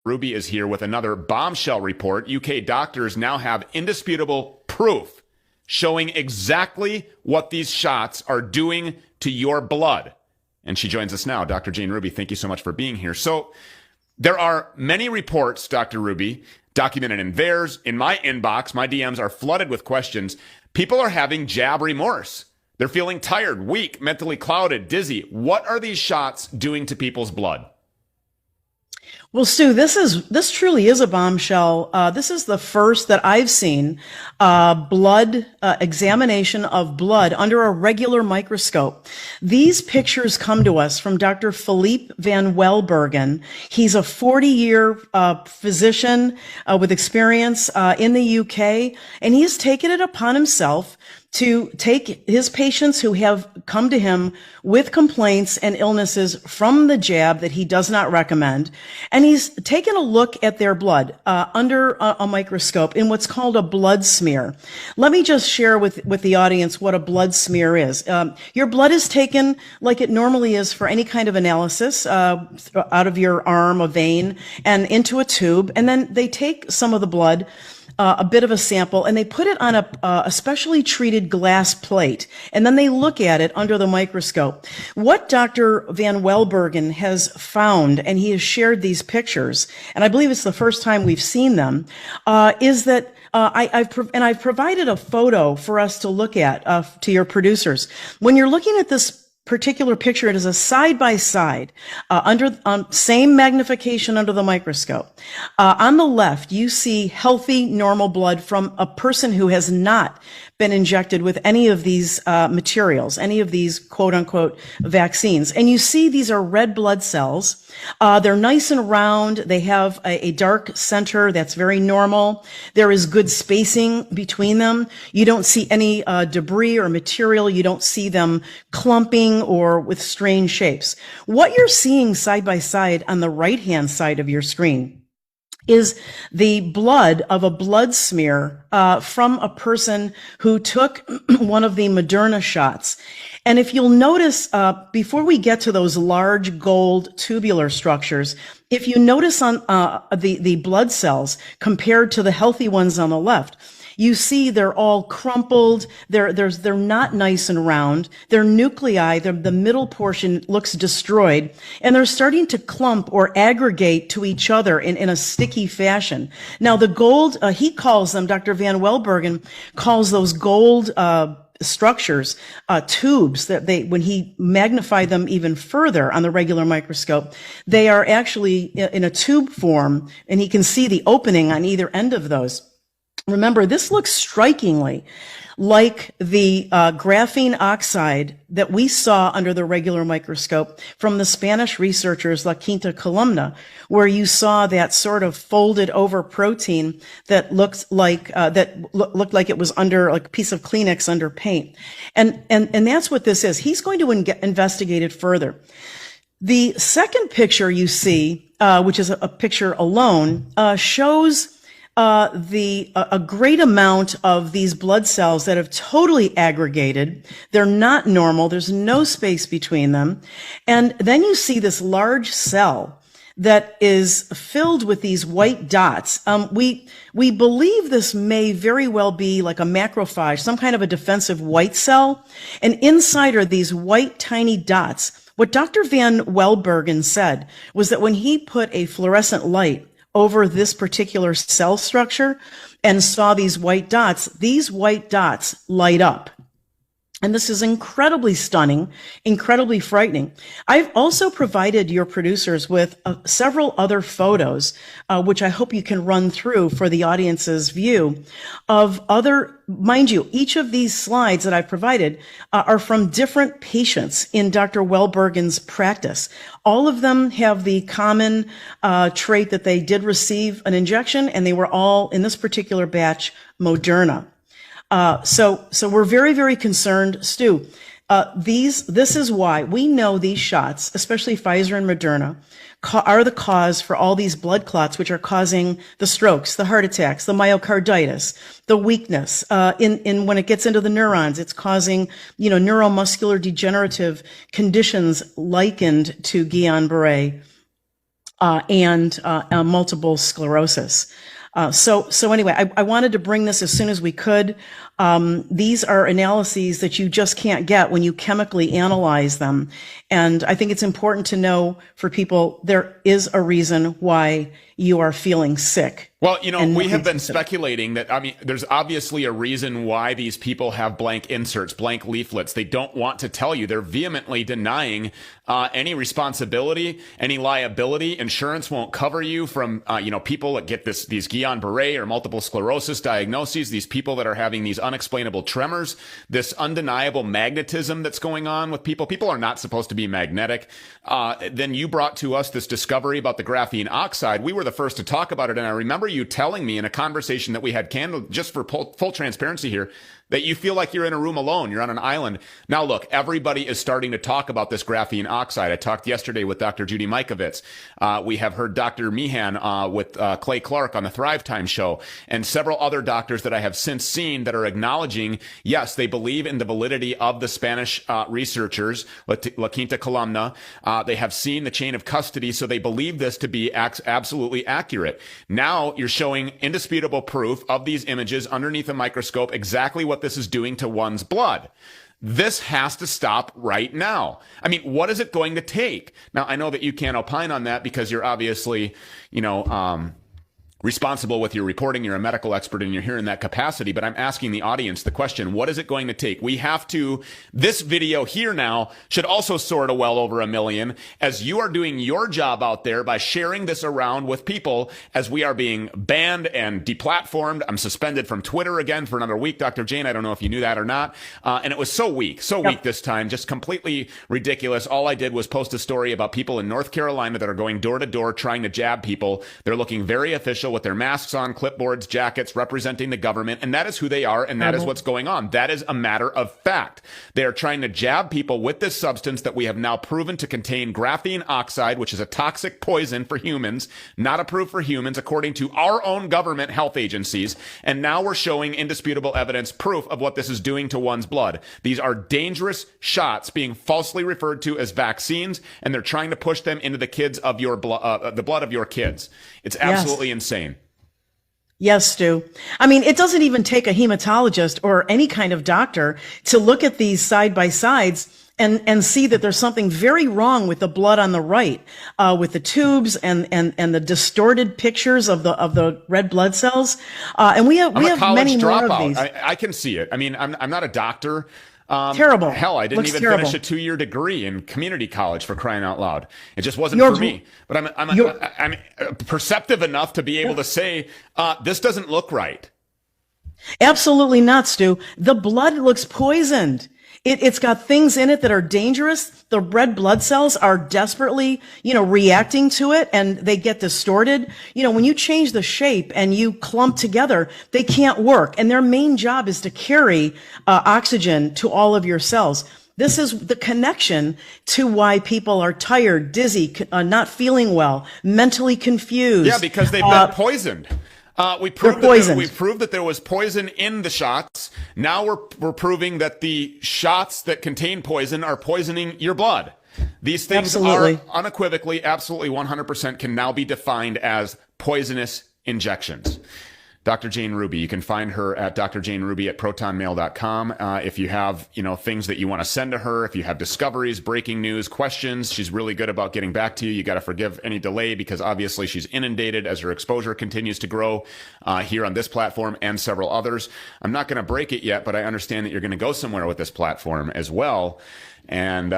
Ruby is here with another bombshell report. UK doctors now have indisputable proof showing exactly what these shots are doing to your blood. And she joins us now. Dr. Jane Ruby, thank you so much for being here. So there are many reports, Dr. Ruby, documented in VAERS, in my inbox. My DMs are flooded with questions. People are having jab remorse. They're feeling tired, weak, mentally clouded, dizzy. What are these shots doing to people's blood? Well, Stu, this truly is a bombshell. This is the first that I've seen blood examination of blood under a regular microscope. These pictures come to us from Dr. Philippe Van Welbergen. He's a 40-year physician with experience in the UK, and he has taken it upon himself to take his patients who have come to him with complaints and illnesses from the jab that he does not recommend, and he's taken a look at their blood under a microscope in what's called a blood smear. Let me just share with the audience what a blood smear is. Your blood is taken like it normally is for any kind of analysis, out of your arm, a vein, and into a tube, and then they take some of the blood, a bit of a sample, and they put it on a specially treated glass plate, and then they look at it under the microscope. What Dr. Van Welbergen has found, and he has shared these pictures, and I believe it's the first time we've seen them, is that I've provided a photo for us to look at to your producers. When you're looking at this particular picture, it is a side-by-side, same magnification under the microscope. On the left, you see healthy, normal blood from a person who has not been injected with any of these materials, any of these quote-unquote vaccines. And you see these are red blood cells. They're nice and round. They have a dark center that's very normal. There is good spacing between them. You don't see any debris or material. You don't see them clumping or with strange shapes. What you're seeing side by side on the right-hand side of your screen is the blood of a blood smear from a person who took one of the Moderna shots. And if you'll notice, before we get to those large gold tubular structures, if you notice on the blood cells compared to the healthy ones on the left, you see they're all crumpled. They're not nice and round. Their nuclei, the middle portion looks destroyed, and they're starting to clump or aggregate to each other in a sticky fashion. Now, the gold, he calls them, Dr. Van Welbergen calls those gold structures, tubes, that when he magnified them even further on the regular microscope, they are actually in a tube form, and he can see the opening on either end of those. Remember, this looks strikingly like the graphene oxide that we saw under the regular microscope from the Spanish researchers La Quinta Columna, where you saw that sort of folded over protein that looked like looked like it was under like a piece of Kleenex under paint, and that's what this is. He's going to investigate it further. The second picture you see, which is a picture alone, shows a great amount of these blood cells that have totally aggregated. They're not normal. There's no space between them. And then you see this large cell that is filled with these white dots. We believe this may very well be like a macrophage, some kind of a defensive white cell. And inside are these white tiny dots. What Dr. Van Welbergen said was that when he put a fluorescent light over this particular cell structure and saw these white dots light up. And this is incredibly stunning, incredibly frightening. I've also provided your producers with several other photos, which I hope you can run through for the audience's view of other, mind you, each of these slides that I've provided are from different patients in Dr. Welbergen's practice. All of them have the common trait that they did receive an injection, and they were all, in this particular batch, Moderna. So we're very, very concerned, Stu. This is why we know these shots, especially Pfizer and Moderna, are the cause for all these blood clots, which are causing the strokes, the heart attacks, the myocarditis, the weakness. When it gets into the neurons, it's causing, neuromuscular degenerative conditions likened to Guillain-Barré. and multiple sclerosis. So anyway, I wanted to bring this as soon as we could. These are analyses that you just can't get when you chemically analyze them. And I think it's important to know for people, there is a reason why you are feeling sick. Well, we have been speculating that, there's obviously a reason why these people have blank inserts, blank leaflets. They don't want to tell you. They're vehemently denying any responsibility, any liability. Insurance won't cover you from, people that get these Guillain-Barré or multiple sclerosis diagnoses, these people that are having these unexplainable tremors, this undeniable magnetism that's going on with people. People are not supposed to be magnetic. Then you brought to us this discovery about the graphene oxide. We were the first to talk about it. And I remember you telling me in a conversation that we had, just for full transparency here, that you feel like you're in a room alone. You're on an island. Now, look, everybody is starting to talk about this graphene oxide. I talked yesterday with Dr. Judy Mikovits. We have heard Dr. Meehan with Clay Clark on the Thrive Time show, and several other doctors that I have since seen that are acknowledging, yes, they believe in the validity of the Spanish researchers, La Quinta Columna. They have seen the chain of custody, so they believe this to be absolutely accurate. Now you're showing indisputable proof of these images underneath a microscope, exactly what this is doing to one's blood. This has to stop right now. What is it going to take? Now, I know that you can't opine on that because you're obviously, responsible with your reporting. You're a medical expert and you're here in that capacity, but I'm asking the audience the question, what is it going to take? This video here now should also soar to well over 1 million as you are doing your job out there by sharing this around with people as we are being banned and deplatformed. I'm suspended from Twitter again for another week, Dr. Jane. I don't know if you knew that or not. And it was so weak this time, just completely ridiculous. All I did was post a story about people in North Carolina that are going door to door trying to jab people. They're looking very official with their masks on, clipboards, jackets, representing the government. And that is who they are. And that is what's going on. That is a matter of fact. They are trying to jab people with this substance that we have now proven to contain graphene oxide, which is a toxic poison for humans, not approved for humans, according to our own government health agencies. And now we're showing indisputable evidence, proof of what this is doing to one's blood. These are dangerous shots being falsely referred to as vaccines, and they're trying to push them into the kids of your the blood of your kids. It's absolutely insane. Yes, Stu. It doesn't even take a hematologist or any kind of doctor to look at these side by sides and see that there's something very wrong with the blood on the right, with the tubes and the distorted pictures of the red blood cells. And we have many more of these. I can see it. I'm not a doctor. Terrible. Hell, I didn't Looks even terrible. finish a 2-year degree in community college, for crying out loud. It just wasn't for me. But I'm perceptive enough to be able to say, this doesn't look right. Absolutely not, Stu. The blood looks poisoned. It's got things in it that are dangerous. The red blood cells are desperately, reacting to it, and they get distorted. When you change the shape and you clump together, they can't work. And their main job is to carry oxygen to all of your cells. This is the connection to why people are tired, dizzy, not feeling well, mentally confused. Yeah, because they've been poisoned. We proved that there was poison in the shots. Now we're proving that the shots that contain poison are poisoning your blood. These things are unequivocally, absolutely 100% can now be defined as poisonous injections. Dr. Jane Ruby, you can find her at drjaneruby@protonmail.com. If you have, things that you want to send to her, if you have discoveries, breaking news, questions, she's really good about getting back to you. You got to forgive any delay because obviously she's inundated as her exposure continues to grow here on this platform and several others. I'm not going to break it yet, but I understand that you're going to go somewhere with this platform as well. And